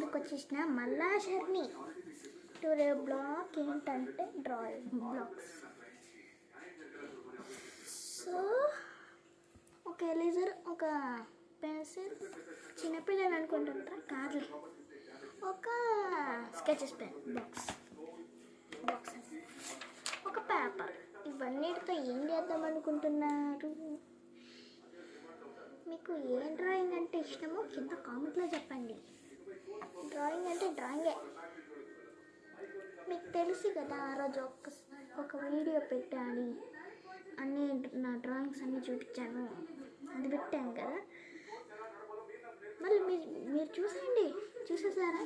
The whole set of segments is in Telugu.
ఎందుకు వచ్చేసిన మళ్ళా షర్మి టుడే బ్లాగ్ ఏంటంటే డ్రాయింగ్ బ్లాగ్స్. సో ఒక ఎరేజర్, ఒక పెన్సిల్, చిన్నపిల్లలు అనుకుంటుంటారా కార్లు, ఒక స్కెచెస్ పెన్ బాక్స్, ఒక పేపర్. ఇవన్నిటితో ఏం చేద్దాం అనుకుంటున్నారు? మీకు ఏ డ్రాయింగ్ అంటే ఇష్టమో కింద కామెంట్లో చెప్పండి. డ్రాయింగ్ అంటే డ్రాయింగే. మీకు తెలుసు కదా, ఆ రోజు ఒక వీడియో పెట్టాలి అన్నీ, నా డ్రాయింగ్స్ అన్నీ చూపించాను, అది పెట్టాను కదా. మళ్ళీ మీరు చూసేయండి. చూసారా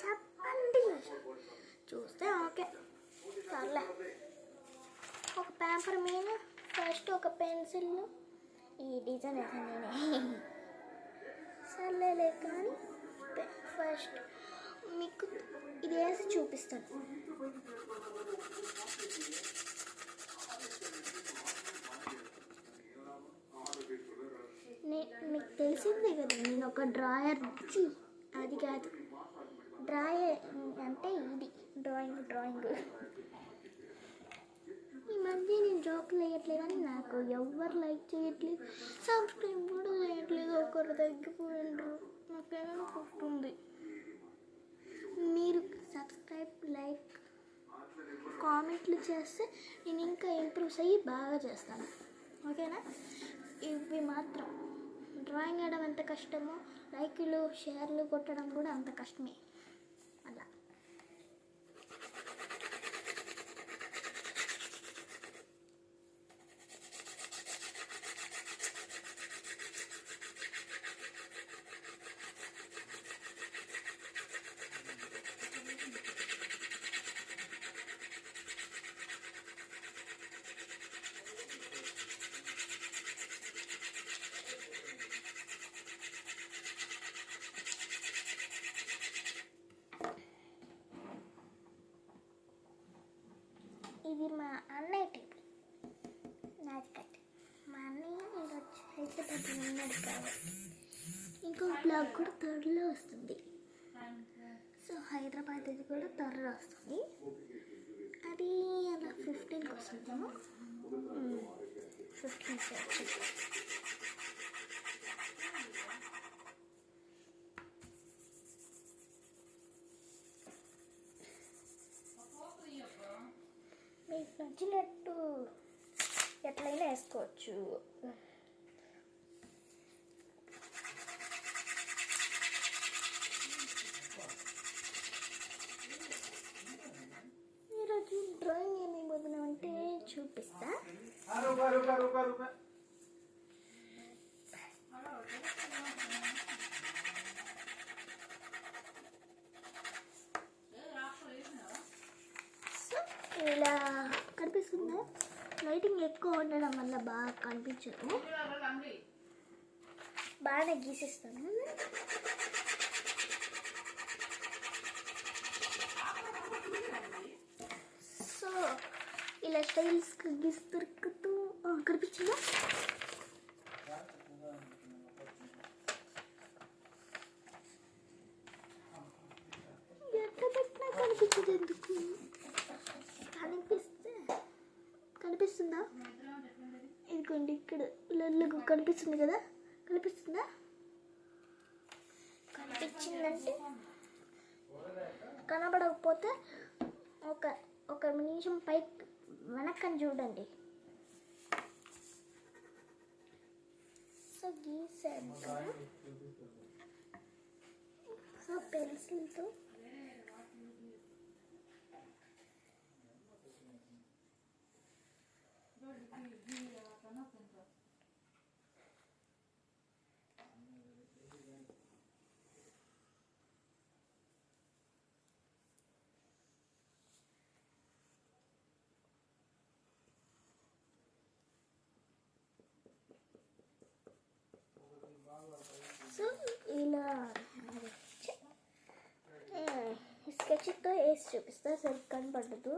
చెప్పండి. చూస్తే ఓకే సర్లే. ఒక పేపర్ మీద ఫస్ట్ ఒక పెన్సిల్, ఈ డిజైన్ వేసాను నేనే, సర్లేలే. కానీ ఫస్ట్ మీకు ఇది వేసి చూపిస్తాను. మీకు తెలిసిందే కదా, నేను ఒక డ్రాయర్ ఇచ్చి, అది కాదు డ్రాయర్ అంటే ఇది డ్రాయింగ్. ఈ మధ్య నేను జోకులు వేయట్లేదు అని నాకు ఎవరు లైక్ చేయట్లేదు, సబ్స్క్రైబ్ కూడా చేయట్లేదు. ఒకరు తగ్గిపోయినారు, నాకేమో పుట్టుంది. మీరు సబ్స్క్రైబ్, లైక్, కామెంట్లు చేస్తే నేను ఇంకా ఇంప్రూవ్ అయ్యి బాగా చేస్తాను, ఓకేనా? ఇవి మాత్రం డ్రాయింగ్ వేయడం ఎంత కష్టమో లైక్లు, షేర్లు కొట్టడం కూడా అంత కష్టమే. అలా ఇది మా అన్నయ్య టేబుల్, నాది కట్. మా అన్నయ్య ఈరోజు హైదరాబాద్లో ఉన్నాడు కాబట్టి ఇంకో బ్లాగ్ కూడా త్వరలో వస్తుంది. సో హైదరాబాద్ ఇది కూడా త్వరలో వస్తుంది. అది అలా 15కి వస్తుందేమో, 15కి వచ్చింది. మీకు నచ్చినట్టు ఎట్లయినా వేసుకోవచ్చు. ఈరోజు డ్రాయింగ్ ఏమి పోతున్నాం అంటే చూపిస్తా. ఇలా కనిపిస్తుందా? లైటింగ్ ఎక్కువ ఉండడం వల్ల బాగా కనిపించదు, బాగానే గీసిస్తాను. సో ఇలా స్టైల్స్గా గీస్తూ కనిపించిందా? ఎట్లా పెట్టినా కనిపించదు ఎందుకు? కనిపిస్తుందా? ఇదిగోండి, ఇక్కడ లల్లుగు కనిపిస్తుంది కదా, కనిపిస్తుందా? కనిపించిందంటే కనబడకపోతే ఒక నిమిషం పైకి వెనక్కని చూడండి. సో గీసాను కదా, సో పెన్సిల్తో సో ఇలా స్కెచ్తో వేసి చూపిస్తా, సరిగ్గా కనపడదు.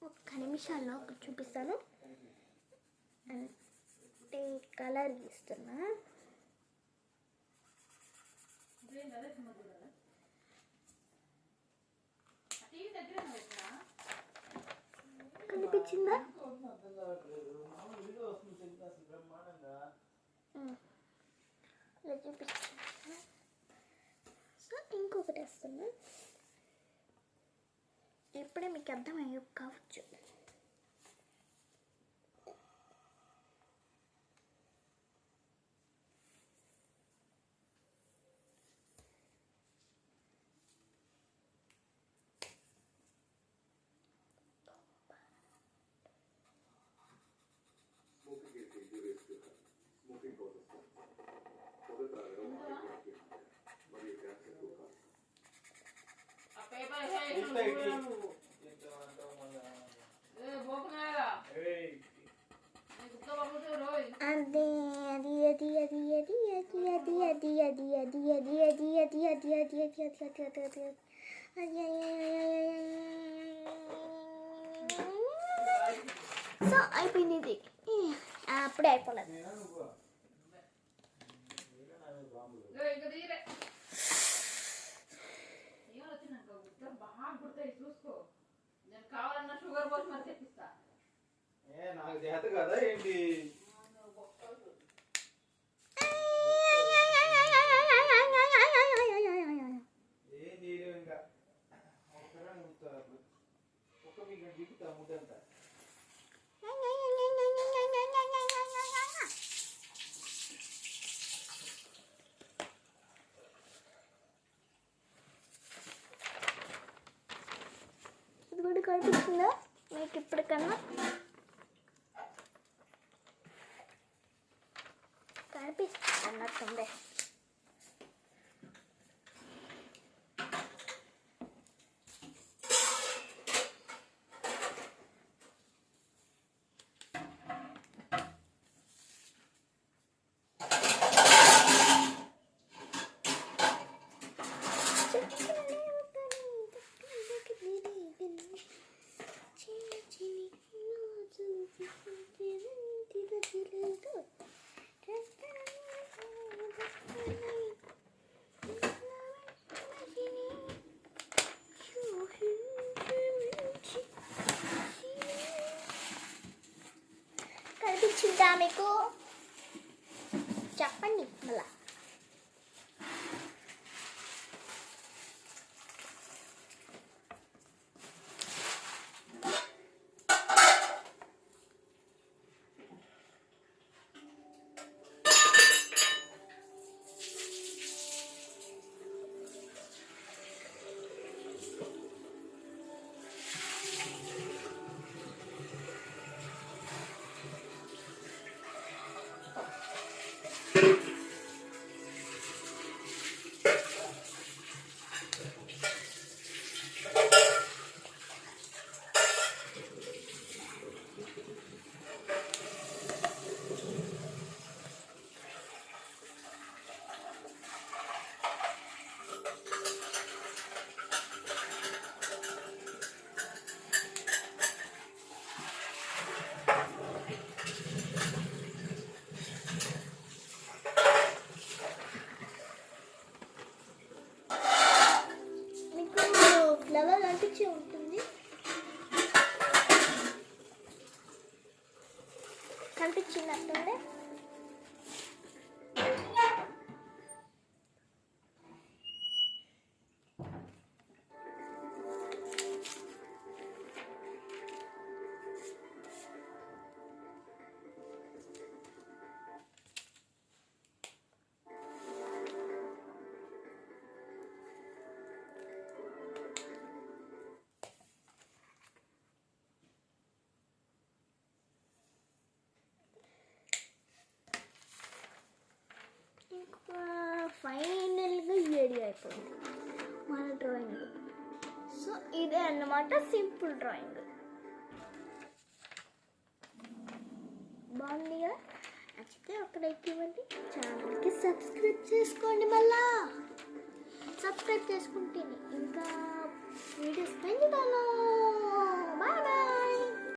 ఒక్క నిమిషాల్లో ఒకటి చూపిస్తాను. అంటే కలర్ గీస్తున్నా. కనిపించిందా? ఇలా చూపిస్తున్నా. సో ఇంకొకటి వేస్తున్నా. ఇప్పుడే మీకు అర్థమయ్యే కావచ్చు. సో అయిపోయింది. ఇది అప్పుడే అయిపోలేదు. కావాలన్నా షుగర్ పోసి మరి తెప్పిస్తా. నాకు చేత కదా ఏంటి? ఏం చేయలేవు ఇంకా. ఒక్క మీకు దిగుతా ముద్దంతా. ఇది కూడా కనిపిస్తుందా మీకు ఇప్పటికన్నా? కనిపిస్తుంది అన్నట్టుండే. కనిపించిందా మీకు? చెప్పండి మళ్ళా. ఉంటుంది. కనిపించినట్టుండే. ఫైనల్గా రెడీ అయిపోయింది మన డ్రాయింగ్. సో ఇదే అన్నమాట సింపుల్ డ్రాయింగ్. బాగుంది కదా, నచ్చితే ఒక లైక్ ఇవ్వండి, ఛానల్కి సబ్స్క్రైబ్ చేసుకోండి. మళ్ళా సబ్స్క్రైబ్ చేసుకుంటేనే ఇంకా వీడియోస్ పెంచుతాను.